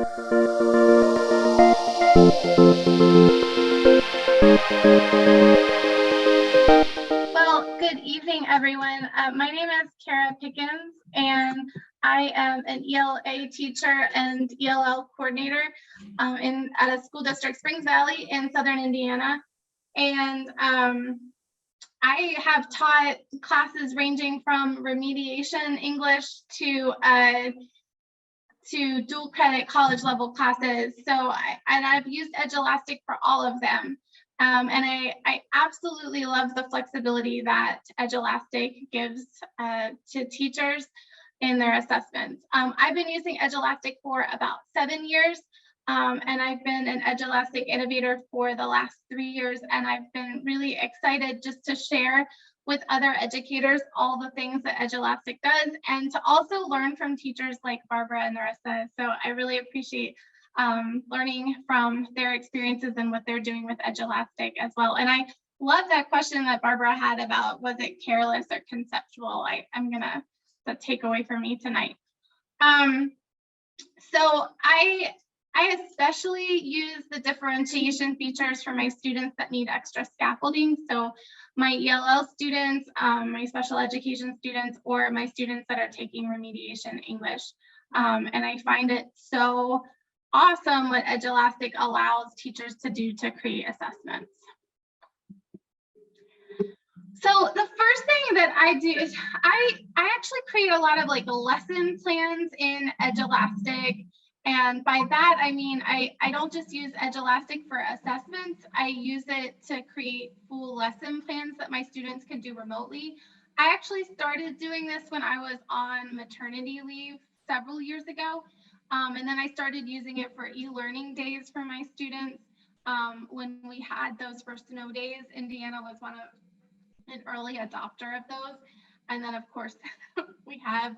Well, good evening, everyone. My name is Pickens, and I am an ELA teacher and ELA coordinator at a school district, Springs Valley in Southern Indiana. And I have taught classes ranging from remediation English to dual credit college level classes. So I've used Edulastic for all of them. And I absolutely love the flexibility that Edulastic gives to teachers in their assessments. I've been using Edulastic for about 7 years, and I've been an Edulastic innovator for the last 3 years, and I've been really excited just to share with other educators all the things that Edulastic does, and to also learn from teachers like Barbara and Narissa. So I really appreciate learning from their experiences and what they're doing with Edulastic as well. And I love that question that Barbara had about, was it careless or conceptual? I'm gonna, the takeaway for me tonight. So I especially use the differentiation features for my students that need extra scaffolding. So my ELL students, my special education students, or my students that are taking remediation English. And I find it so awesome what Edulastic allows teachers to do to create assessments. So the first thing that I do is I actually create a lot of like lesson plans in Edulastic. And by that, I mean, I don't just use Edulastic for assessments. I use it to create full lesson plans that my students can do remotely. I actually started doing this when I was on maternity leave several years ago. And then I started using it for e-learning days for my students. When we had those first snow days, Indiana was an early adopter of those. And then of course, we have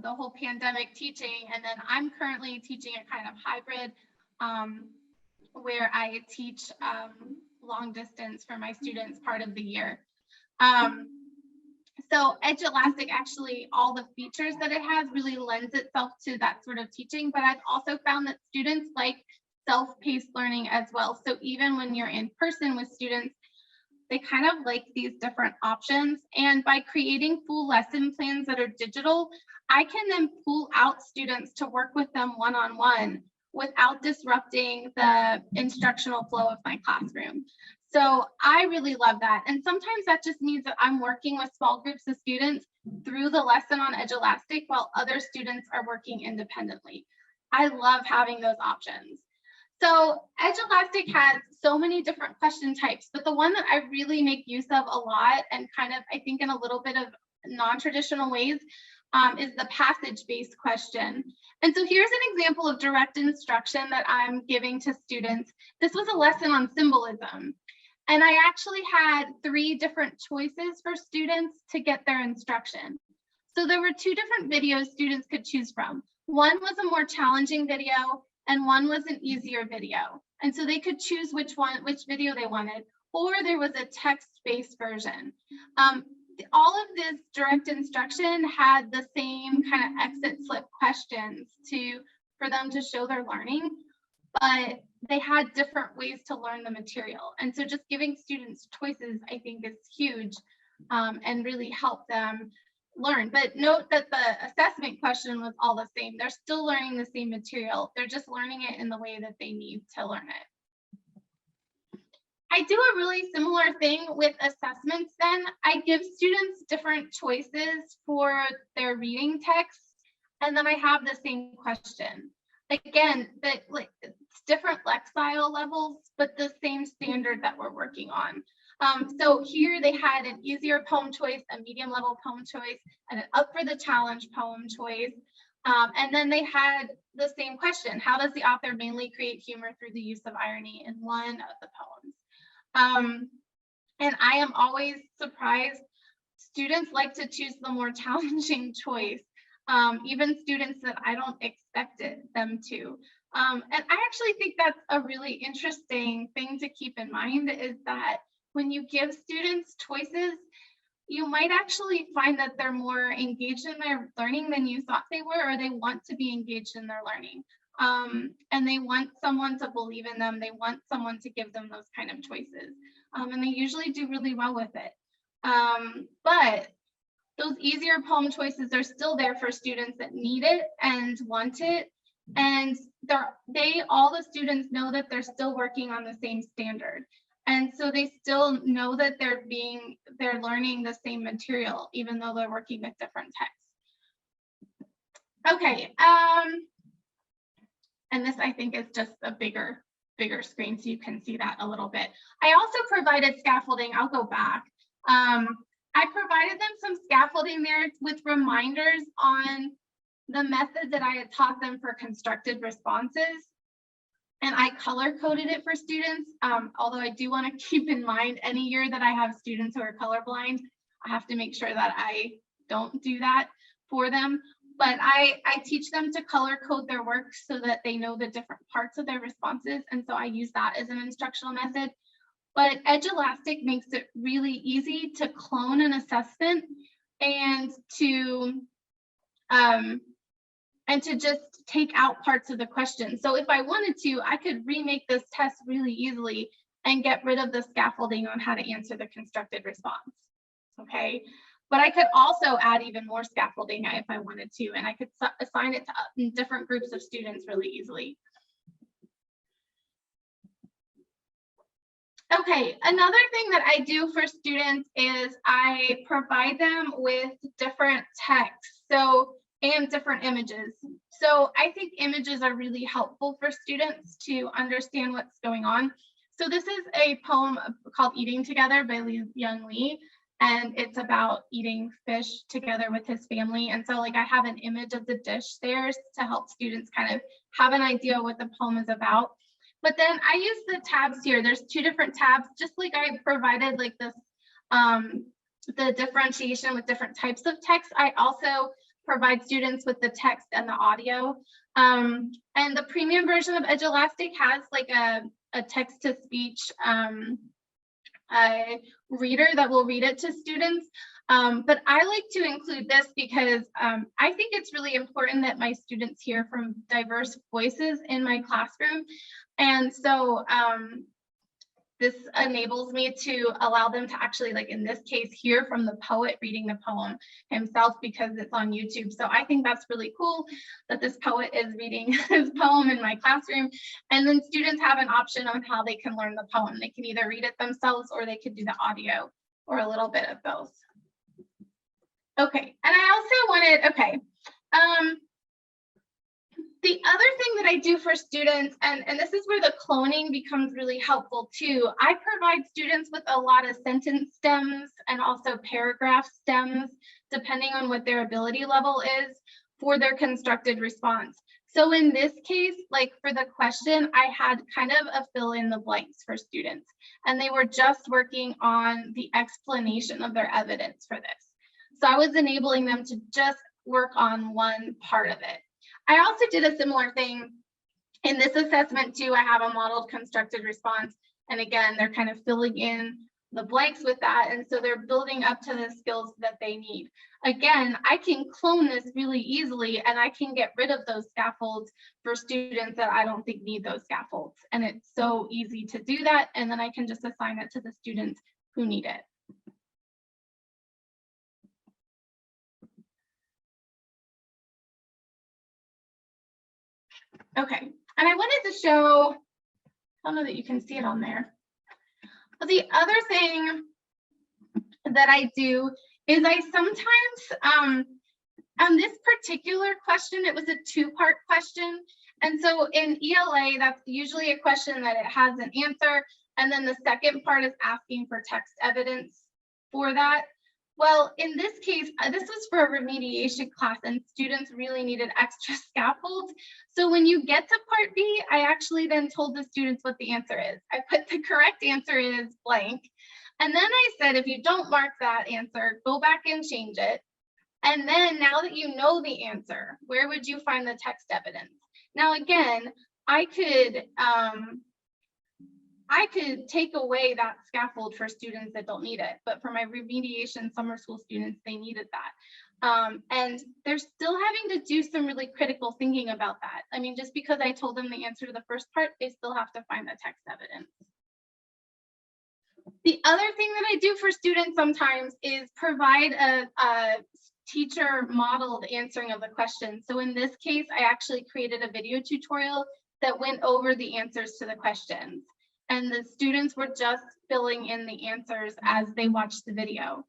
the whole pandemic teaching. And then I'm currently teaching a kind of hybrid where I teach long distance for my students part of the year. So Edulastic, actually, all the features that it has really lends itself to that sort of teaching, but I've also found that students like self-paced learning as well. So even when you're in person with students, they kind of like these different options. And by creating full lesson plans that are digital, I can then pull out students to work with them one-on-one without disrupting the instructional flow of my classroom. So I really love that. And sometimes that just means that I'm working with small groups of students through the lesson on Edulastic while other students are working independently. I love having those options. So Edulastic has so many different question types, but the one that I really make use of a lot and kind of, I think in a little bit of non-traditional ways, is the passage-based question. And so here's an example of direct instruction that I'm giving to students. This was a lesson on symbolism. And I actually had 3 different choices for students to get their instruction. So there were 2 different videos students could choose from. One was a more challenging video and one was an easier video. And so they could choose which video they wanted, or there was a text-based version. All of this direct instruction had the same kind of exit slip questions for them to show their learning, but they had different ways to learn the material. And so just giving students choices, I think, is huge and really help them learn. But note that the assessment question was all the same. They're still learning the same material. They're just learning it in the way that they need to learn it. I do a really similar thing with assessments then. I give students different choices for their reading text, and then I have the same question. Again, it's different lexile levels, but the same standard that we're working on. So here they had an easier poem choice, a medium level poem choice, and an up for the challenge poem choice. And then they had the same question: how does the author mainly create humor through the use of irony in one of the poems? And I am always surprised. Students like to choose the more challenging choice. Even students that I don't expect them to. And I actually think that's a really interesting thing to keep in mind, is that when you give students choices, you might actually find that they're more engaged in their learning than you thought they were, or they want to be engaged in their learning. and they want someone to believe in them. They want someone to give them those kind of choices, and they usually do really well with it. But those easier poem choices are still there for students that need it and want it. And all the students know that they're still working on the same standard. And so they still know that they're learning the same material, even though they're working with different texts. Okay, and this I think is just a bigger screen, so you can see that a little bit. I also provided scaffolding. I'll go back. I provided them some scaffolding there with reminders on the method that I had taught them for constructed responses. And I color coded it for students, although I do want to keep in mind any year that I have students who are colorblind, I have to make sure that I don't do that for them. But I teach them to color code their work so that they know the different parts of their responses. And so I use that as an instructional method. But Edulastic makes it really easy to clone an assessment and to just take out parts of the question. So if I wanted to, I could remake this test really easily and get rid of the scaffolding on how to answer the constructed response. Okay, but I could also add even more scaffolding if I wanted to, and I could assign it to different groups of students really easily. Okay, another thing that I do for students is I provide them with different texts and different images. So I think images are really helpful for students to understand what's going on. So this is a poem called Eating Together by Young Lee, and it's about eating fish together with his family. And so like I have an image of the dish there to help students kind of have an idea what the poem is about. But then I use the tabs here. There's two different tabs, just like I provided like this, the differentiation with different types of text. I also provide students with the text and the audio. And the premium version of Edulastic has like a text-to-speech reader that will read it to students. But I like to include this because I think it's really important that my students hear from diverse voices in my classroom. And so this enables me to allow them to actually, like in this case, hear from the poet reading the poem himself because it's on YouTube. So I think that's really cool that this poet is reading his poem in my classroom. And then students have an option on how they can learn the poem. They can either read it themselves or they could do the audio or a little bit of both. Okay, and I also wanted, okay. The other thing that I do for students, and this is where the cloning becomes really helpful too, I provide students with a lot of sentence stems and also paragraph stems, depending on what their ability level is for their constructed response. So in this case, like for the question, I had kind of a fill in the blanks for students, and they were just working on the explanation of their evidence for this. So I was enabling them to just work on one part of it. I also did a similar thing in this assessment too. I have a modeled constructed response. And again, they're kind of filling in the blanks with that. And so they're building up to the skills that they need. Again, I can clone this really easily and I can get rid of those scaffolds for students that I don't think need those scaffolds. And it's so easy to do that. And then I can just assign it to the students who need it. Okay, and I wanted to show, I don't know that you can see it on there, but the other thing that I do is I sometimes, on this particular question, it was a two-part question. And so in ELA, that's usually a question that it has an answer. And then the second part is asking for text evidence for that. Well, in this case, this was for a remediation class and students really needed extra scaffolds. So when you get to part B, I actually then told the students what the answer is. I put the correct answer is blank. And then I said, if you don't mark that answer, go back and change it. And then now that you know the answer, where would you find the text evidence? Now, again, I could take away that scaffold for students that don't need it, but for my remediation summer school students, they needed that. And they're still having to do some really critical thinking about that. I mean, just because I told them the answer to the first part, they still have to find the text evidence. The other thing that I do for students sometimes is provide a teacher modeled answering of the question. So in this case, I actually created a video tutorial that went over the answers to the questions. And the students were just filling in the answers as they watched the video.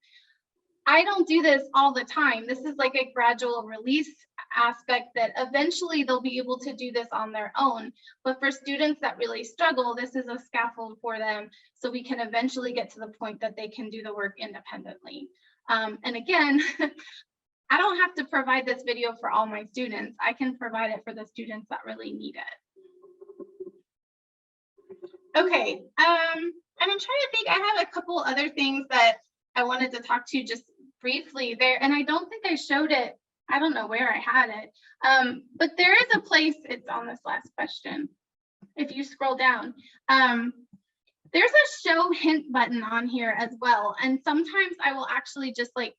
I don't do this all the time. This is like a gradual release aspect that eventually they'll be able to do this on their own. But for students that really struggle, this is a scaffold for them, so we can eventually get to the point that they can do the work independently. And again, I don't have to provide this video for all my students. I can provide it for the students that really need it. Okay, and I'm trying to think, I have a couple other things that I wanted to talk to you just briefly there, and I don't think I showed it. I don't know where I had it, but there is a place, it's on this last question. If you scroll down, there's a show hint button on here as well. And sometimes I will actually just like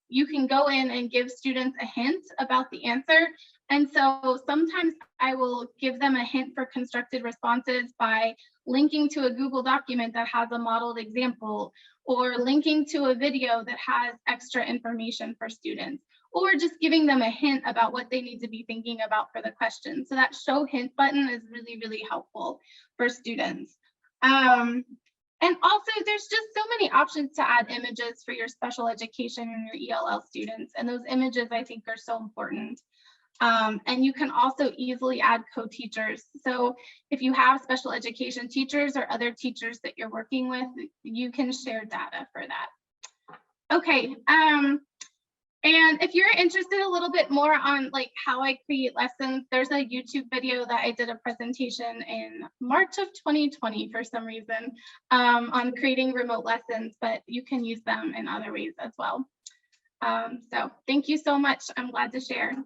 you can go in and give students a hint about the answer. And so sometimes I will give them a hint for constructed responses by linking to a Google document that has a modeled example, or linking to a video that has extra information for students, or just giving them a hint about what they need to be thinking about for the question. So that show hint button is really, really helpful for students. And also there's just so many options to add images for your special education and your ELL students. And those images I think are so important. And you can also easily add co-teachers. So if you have special education teachers or other teachers that you're working with, you can share data for that. Okay, and if you're interested a little bit more on like how I create lessons, there's a YouTube video that I did a presentation in March of 2020 for some reason on creating remote lessons, but you can use them in other ways as well. So thank you so much. I'm glad to share.